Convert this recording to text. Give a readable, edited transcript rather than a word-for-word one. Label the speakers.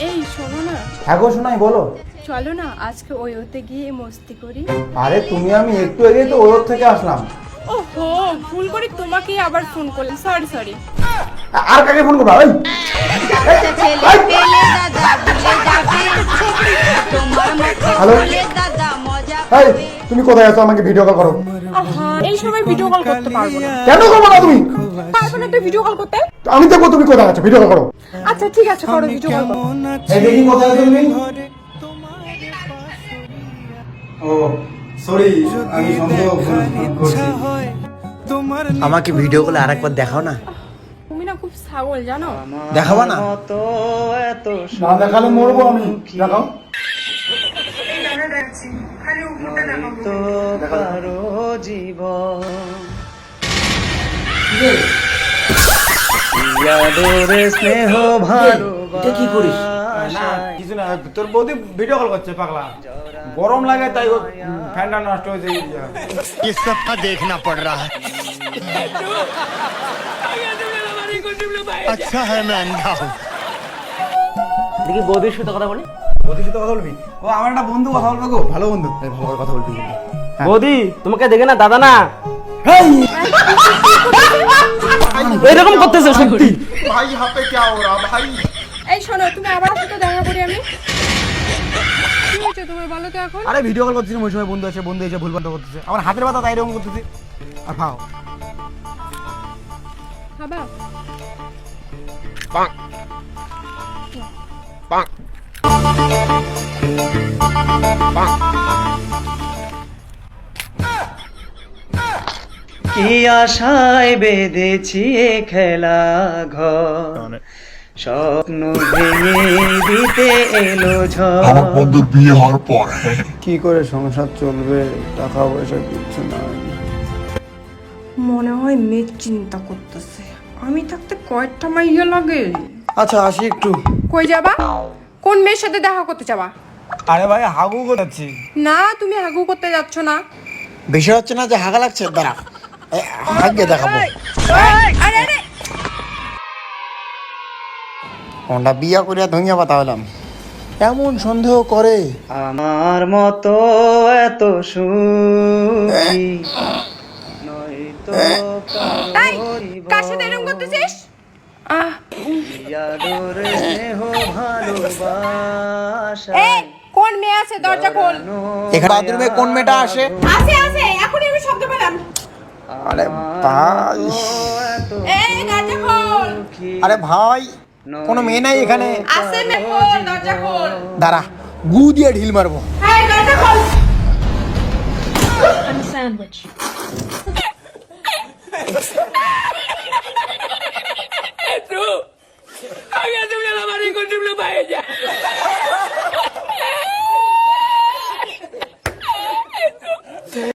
Speaker 1: এই শোনো না,
Speaker 2: হ্যাঁ গো শোনাই, বলো।
Speaker 1: চলো না আজকে ওয়োতে গিয়ে মস্তি করি।
Speaker 2: আরে তুমি আমি একটু আগেই তো ওর থেকে আসলাম।
Speaker 1: ওহো, ভুল করে তোমাকেই আবার ফোন করলাম, সরি সরি।
Speaker 2: আর কাকে ফোন করবা? ওই হ্যালো, এই তুমি কোথায় আছো? আমাকে ভিডিও কল করো।
Speaker 1: আহা, এই সময় ভিডিও কল করতে পারবো না।
Speaker 2: কেন করবো না তুমি?
Speaker 1: পারবো না তুই ভিডিও কল করতে?
Speaker 2: আমি দেখবো তুমি কোথায় আছো, ভিডিও কল করো।
Speaker 1: আচ্ছা ঠিক আছে, করো ভিডিও কল করো।
Speaker 2: এই দেখি কোথায় আছো তুমি। ও সরি, আমি সন্দেহ করছি।
Speaker 3: আমাকে ভিডিও কলে আরেকবার দেখাও না।
Speaker 1: তুমি না খুব ছাগল জানো।
Speaker 3: দেখাবা না?
Speaker 2: না দেখালে মরবো আমি। দেখাও।
Speaker 3: স্নেহ ভালো কি করিস?
Speaker 2: না কিছু না, তোর বৌদি ভিডিও কল করছে পাগলা, গরম লাগে তাই ফ্যানটা নষ্ট হয়েছে।
Speaker 4: ये सब देखना पड़ रहा है। अच्छा है मैं अंधा हूँ।
Speaker 3: দেখি বৌদির সাথে কথা বলি।
Speaker 2: বৌদির সাথে কথা বলবি? ও আমার একটা বন্ধু, কথা বলবে গো, ভালো বন্ধু, তাই ভালো করে কথা বলবি।
Speaker 3: বৌদি তোমাকে দেখে না দাদা না
Speaker 2: হেই
Speaker 3: এরকম করতেছে সত্যি।
Speaker 2: ভাই হাতে কে ওরা ভাই।
Speaker 1: এই শোনো, তুমি আবার সাথে দেখা করি আমি। কি হচ্ছে তোমার বলো তো এখন?
Speaker 2: আরে ভিডিও কল করছিস, ওই সময় বন্ধু আছে, বন্ধু এসে ভুল ভাল করতেছে, আমার হাতের ব্যথা তাই এরকম করতেছে। আর খাও।
Speaker 1: খাবা?
Speaker 5: কি আশায় বেঁধেছি এ খেলা ঘর, স্বপ্ন ভেঙে দিতে এলো ঝড়।
Speaker 4: বন্ধুর বিয়ে হওয়ার পর
Speaker 2: কি করে সংসার চলবে, টাকা পয়সা কিচ্ছু নাই।
Speaker 1: মনে হয় মেয়ে চিন্তা করতেছে, আমি থাকতে কয়টা মাইয়া লাগে।
Speaker 2: আচ্ছা আসি একটু।
Speaker 1: কই যাবা? কোন মেয়ের সাথে দেখা করতে যাবা?
Speaker 2: আরে ভাই হাগু করছি।
Speaker 1: না তুমি হাগু করতে যাচ্ছ না।
Speaker 3: বিষয় হচ্ছে না যে হাগা লাগছে, দাঁড়া হাগে দেখাবো।
Speaker 1: আরে আরে
Speaker 3: কোনটা বিয়া করিয়া ধনিয়া পাতা হলাম, এমন সন্দেহ করে।
Speaker 5: আমার মতো এত সুখী নয়তো
Speaker 1: তাই কার সাথে এরকম করতেছিস?
Speaker 5: আদর স্নেহ ভালোবাসা।
Speaker 1: এই কোন মেয়ে আছে? দরজা খোল।
Speaker 3: এখানে বাথরুমে কোন মেয়েটা আসে?
Speaker 1: আছে আছে, এখনই আমি শব্দ পেলাম।
Speaker 3: আরে ভাই,
Speaker 1: এই দরজা খোল।
Speaker 3: আরে ভাই কোনো মেয়ে নাই এখানে?
Speaker 1: আছে মেয়ে, খোল দরজা খোল।
Speaker 3: দাঁড়া গু দিয়ে ঢিল মারবো।
Speaker 1: এই দরজা খোল।
Speaker 6: I'm a sandwich.